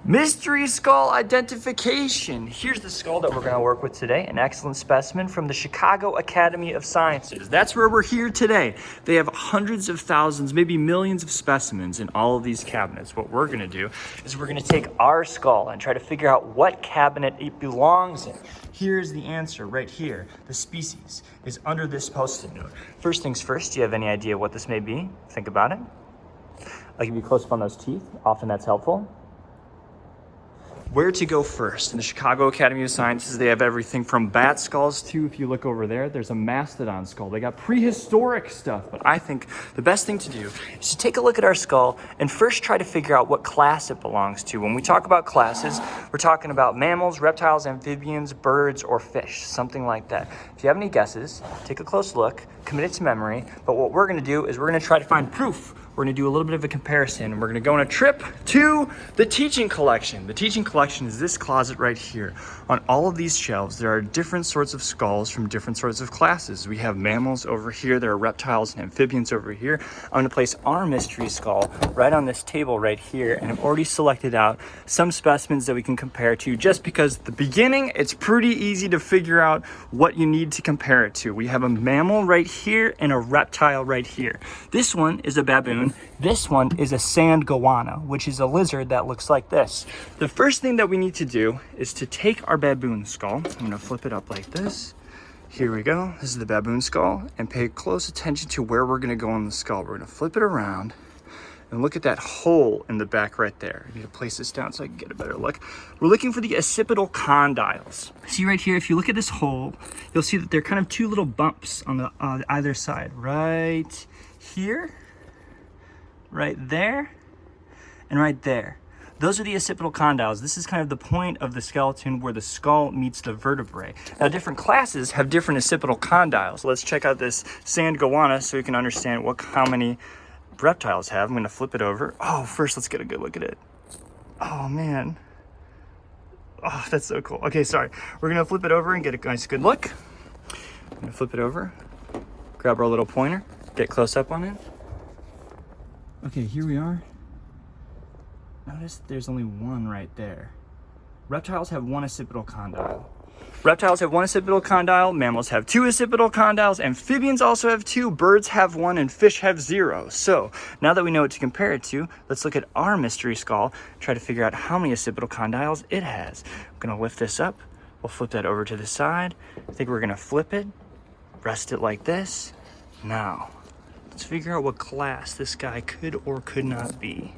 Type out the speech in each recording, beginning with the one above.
Mystery skull identification. Here's the skull that we're going to work with today, an excellent specimen from the Chicago Academy of Sciences. That's where we're here today. They have hundreds of thousands, maybe millions of specimens in all of these cabinets. What we're going to do is we're going to take our skull and try to figure out what cabinet it belongs in. Here's the answer right here. The species is under this post-it note. First things first, do you have any idea what this may be? Think about it. I'll give you a close-up on those teeth. Often that's helpful. Where to go first? In the Chicago Academy of Sciences, they have everything from bat skulls to, if you look over there's a mastodon skull. They got prehistoric stuff, but I think the best thing to do is to take a look at our skull and first try to figure out what class it belongs to. When we talk about classes, we're talking about mammals, reptiles, amphibians, birds, or fish, something like that. If you have any guesses, take a close look, commit it to memory, but what we're gonna do is we're gonna try to find proof. We're gonna do a little bit of a comparison, and we're gonna go on a trip to the teaching collection. The teaching collection is this closet right here. On all of these shelves, there are different sorts of skulls from different sorts of classes. We have mammals over here, there are reptiles and amphibians over here. I'm gonna place our mystery skull right on this table right here, and I've already selected out some specimens that we can compare to, just because at the beginning, it's pretty easy to figure out what you need to compare it to. We have a mammal right here and a reptile right here. This one is a baboon. This one is a sand goanna, which is a lizard that looks like this. The first thing that we need to do is to take our baboon skull. I'm gonna flip it up like this. Here we go. This is the baboon skull, and pay close attention to where we're gonna go on the skull. We're gonna flip it around and look at that hole in the back right there. I need to place this down so I can get a better look. We're looking for the occipital condyles. See right here, if you look at this hole, you'll see that there are kind of two little bumps on the either side. Right here, right there, and right there. Those are the occipital condyles. This is kind of the point of the skeleton where the skull meets the vertebrae. Now, different classes have different occipital condyles. Let's check out this sand goanna so we can understand how many reptiles have. I'm gonna flip it over. Oh, first let's get a good look at it. Oh man. Oh, that's so cool. Okay, sorry. We're gonna flip it over and get a nice good look. I'm gonna flip it over, grab our little pointer, get close up on it. Okay, here we are. Notice there's only one right there. Reptiles have one occipital condyle. Reptiles have one occipital condyle, mammals have two occipital condyles, amphibians also have two, birds have one, and fish have zero. So, now that we know what to compare it to, let's look at our mystery skull, try to figure out how many occipital condyles it has. I'm gonna lift this up, we'll flip that over to the side. I think we're gonna flip it, rest it like this. Now, let's figure out what class this guy could or could not be.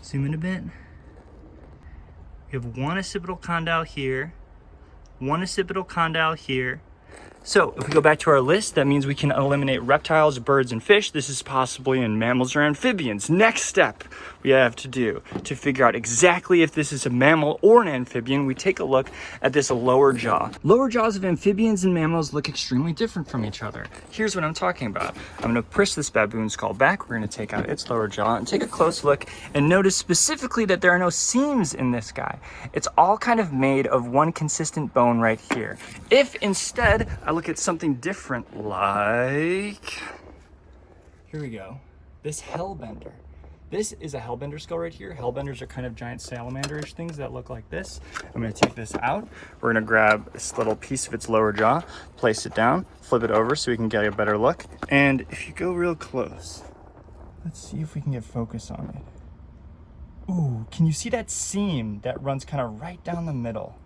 Zoom in a bit. We have one occipital condyle here, one occipital condyle here. So if we go back to our list, that means we can eliminate reptiles, birds, and fish. This is possibly in mammals or amphibians. Next step we have to do to figure out exactly if this is a mammal or an amphibian, we take a look at this lower jaw. Lower jaws of amphibians and mammals look extremely different from each other. Here's what I'm talking about. I'm gonna push this baboon skull back. We're gonna take out its lower jaw and take a close look and notice specifically that there are no seams in this guy. It's all kind of made of one consistent bone right here. If instead I look at something different, like, here we go, this hellbender. This is a hellbender skull right here. Hellbenders are kind of giant salamander-ish things that look like this. I'm gonna take this out. We're gonna grab this little piece of its lower jaw, place it down, flip it over so we can get a better look. And if you go real close, let's see if we can get focus on it. Ooh, can you see that seam that runs kind of right down the middle?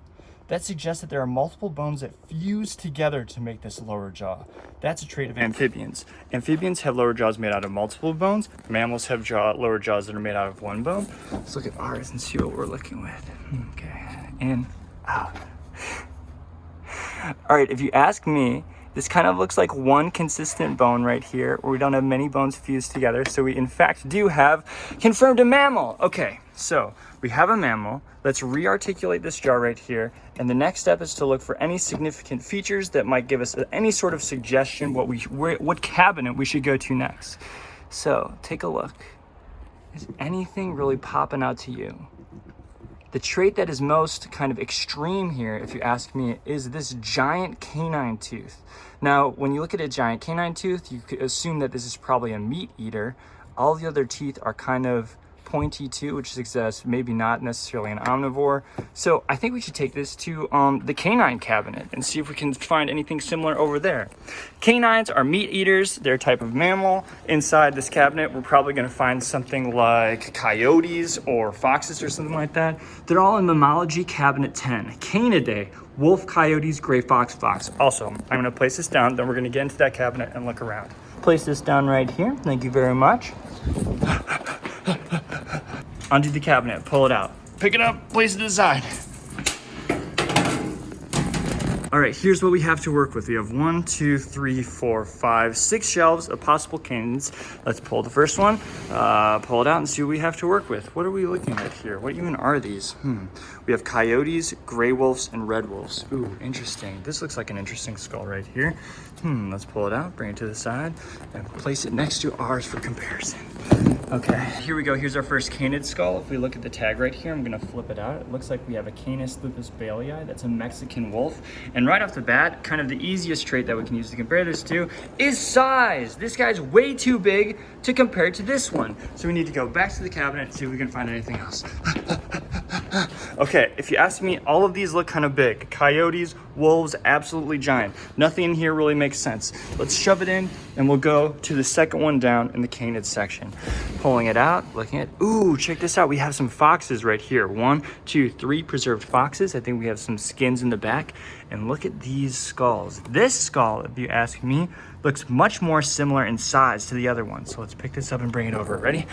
That suggests that there are multiple bones that fuse together to make this lower jaw. That's a trait of amphibians. Amphibians have lower jaws made out of multiple bones. Mammals have lower jaws that are made out of one bone. Let's look at ours and see what we're looking with. Okay, in, out. All right, if you ask me, this kind of looks like one consistent bone right here, where we don't have many bones fused together. So we in fact do have confirmed a mammal. Okay, so we have a mammal. Let's re-articulate this jaw right here. And the next step is to look for any significant features that might give us any sort of suggestion what cabinet we should go to next. So take a look. Is anything really popping out to you? The trait that is most kind of extreme here, if you ask me, is this giant canine tooth. Now, when you look at a giant canine tooth, you could assume that this is probably a meat eater. All the other teeth are kind of pointy too, which suggests maybe not necessarily an omnivore. So I think we should take this to the canine cabinet and see if we can find anything similar over there. Canines are meat eaters. They're a type of mammal. Inside this cabinet, we're probably going to find something like coyotes or foxes or something like that. They're all in Mammalogy Cabinet 10. Canidae, wolf, coyotes, gray fox, fox. Also, I'm going to place this down, then we're going to get into that cabinet and look around. Place this down right here. Thank you very much. Onto the cabinet, pull it out. Pick it up, place it aside. All right, here's what we have to work with. We have 1, 2, 3, 4, 5, 6 shelves of possible canines. Let's pull the first one, pull it out and see what we have to work with. What are we looking at here? What even are these? We have coyotes, gray wolves, and red wolves. Ooh, interesting. This looks like an interesting skull right here. Let's pull it out, bring it to the side, and place it next to ours for comparison. Okay, here we go. Here's our first canid skull. If we look at the tag right here, I'm gonna flip it out. It looks like we have a Canis lupus bailey. That's a Mexican wolf. And right off the bat, kind of the easiest trait that we can use to compare this to is size. This guy's way too big to compare to this one. So we need to go back to the cabinet and see if we can find anything else. Okay, if you ask me, all of these look kind of big. Coyotes, wolves, absolutely giant. Nothing in here really makes sense. Let's shove it in and we'll go to the second one down in the canid section. Pulling it out, looking at, ooh, check this out. We have some foxes right here. 1, 2, 3 preserved foxes. I think we have some skins in the back. And look at these skulls. This skull, if you ask me, looks much more similar in size to the other one. So let's pick this up and bring it over. Ready?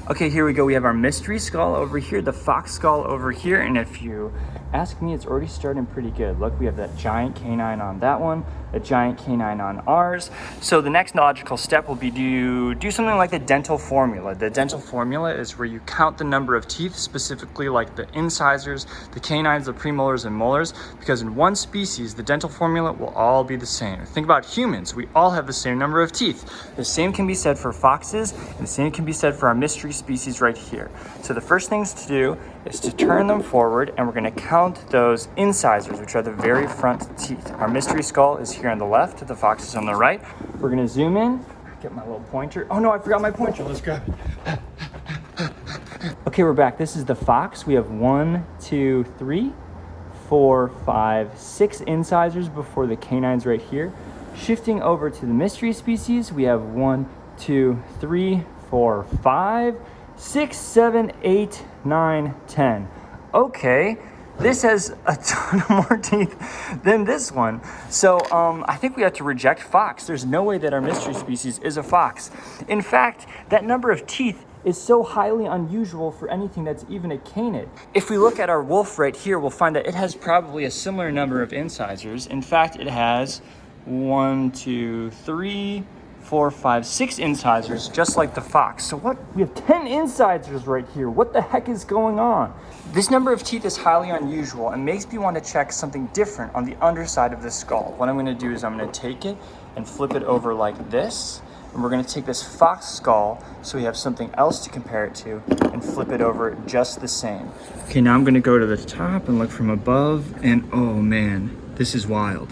Okay, here we go. We have our mystery skull over here, the fox skull over here. And if you ask me, it's already starting pretty good. Look, we have that giant canine on that one, a giant canine on ours. So the next logical step will be to do something like the dental formula. The dental formula is where you count the number of teeth, specifically like the incisors, the canines, the premolars, and molars, because in one species, the dental formula will all be the same. Think about humans. We all have the same number of teeth. The same can be said for foxes, and the same can be said for our mystery species right here. So the first things to do is to turn them forward, and we're going to count those incisors, which are the very front teeth. Our mystery skull is here on the left, the fox is on the right. We're going to zoom in, get my little pointer. Oh no, I forgot my pointer. Let's grab it. Okay, we're back. This is the fox. We have 1, 2, 3, 4, 5, 6 incisors before the canines right here. Shifting over to the mystery species, we have 1, 2, 3, 4, 5, 6, 7, 8, 9, 10. Okay, this has a ton of more teeth than this one. So I think we have to reject fox. There's no way that our mystery species is a fox. In fact, that number of teeth is so highly unusual for anything that's even a canid. If we look at our wolf right here, we'll find that it has probably a similar number of incisors. In fact, it has 1, 2, 3, 4, 5, 6 incisors, just like the fox. So what? We have 10 incisors right here. What the heck is going on? This number of teeth is highly unusual and makes me want to check something different on the underside of the skull. What I'm going to do is I'm going to take it and flip it over like this. And we're going to take this fox skull, so we have something else to compare it to, and flip it over just the same. Okay, now I'm going to go to the top and look from above, and oh man, this is wild.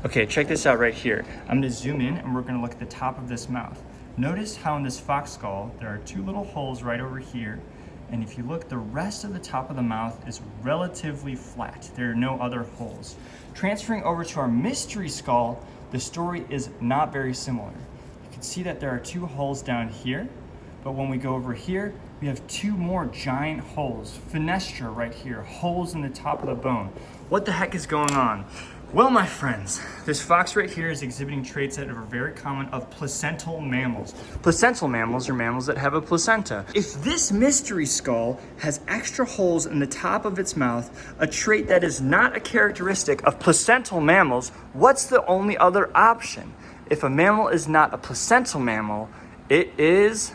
Okay, check this out right here. I'm going to zoom in and we're going to look at the top of this mouth. Notice how in this fox skull, there are 2 little holes right over here. And if you look, the rest of the top of the mouth is relatively flat. There are no other holes. Transferring over to our mystery skull, the story is not very similar. You can see that there are 2 holes down here, but when we go over here, we have 2 more giant holes. Fenestra right here, holes in the top of the bone. What the heck is going on? Well, my friends, this fox right here is exhibiting traits that are very common of placental mammals. Placental mammals are mammals that have a placenta. If this mystery skull has extra holes in the top of its mouth, a trait that is not a characteristic of placental mammals, what's the only other option? If a mammal is not a placental mammal, it is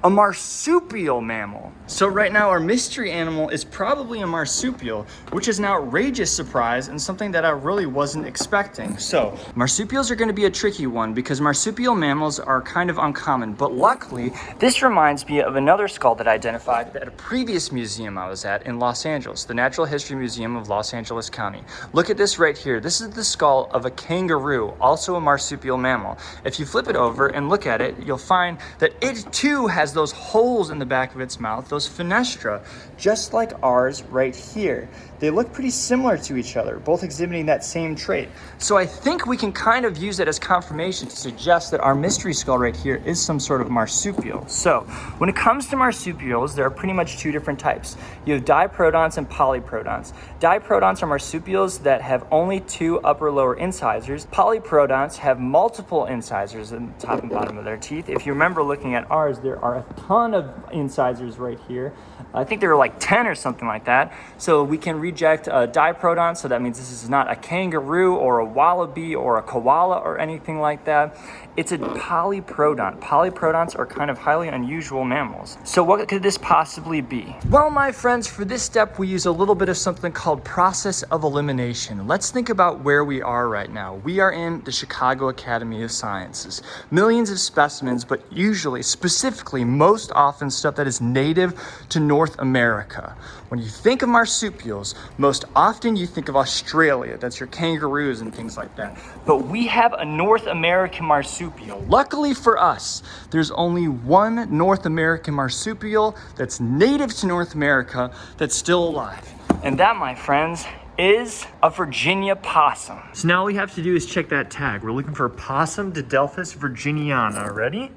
a marsupial mammal. So right now our mystery animal is probably a marsupial, which is an outrageous surprise and something that I really wasn't expecting. So marsupials are going to be a tricky one because marsupial mammals are kind of uncommon, but luckily this reminds me of another skull that I identified at a previous museum I was at in Los Angeles, the Natural History Museum of Los Angeles County. Look at this right here. This is the skull of a kangaroo, also a marsupial mammal. If you flip it over and look at it, you'll find that it too has those holes in the back of its mouth, those fenestra, just like ours right here. They look pretty similar to each other, both exhibiting that same trait. So I think we can kind of use that as confirmation to suggest that our mystery skull right here is some sort of marsupial. So when it comes to marsupials, there are pretty much two different types. You have diprotodonts and polyprodonts. Diprotodonts are marsupials that have only two upper lower incisors. Polyprodonts have multiple incisors in the top and bottom of their teeth. If you remember looking at ours, there are a ton of incisors right here. I think there were like 10 or something like that. So we can reject a diprotodont, so that means this is not a kangaroo or a wallaby or a koala or anything like that. It's a polyprodont. Polyprodonts are kind of highly unusual mammals. So what could this possibly be? Well, my friends, for this step, we use a little bit of something called process of elimination. Let's think about where we are right now. We are in the Chicago Academy of Sciences. Millions of specimens, but usually, specifically, most often stuff that is native to North America. When you think of marsupials, most often you think of Australia. That's your kangaroos and things like that. But we have a North American marsupial. Luckily for us, there's only one North American marsupial that's native to North America that's still alive. And that, my friends, is a Virginia possum. So now all we have to do is check that tag. We're looking for Possum didelphis virginiana. Ready?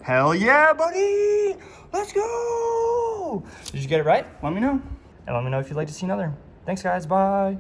Hell yeah, buddy! Let's go! Did you get it right? Let me know. And let me know if you'd like to see another. Thanks, guys. Bye.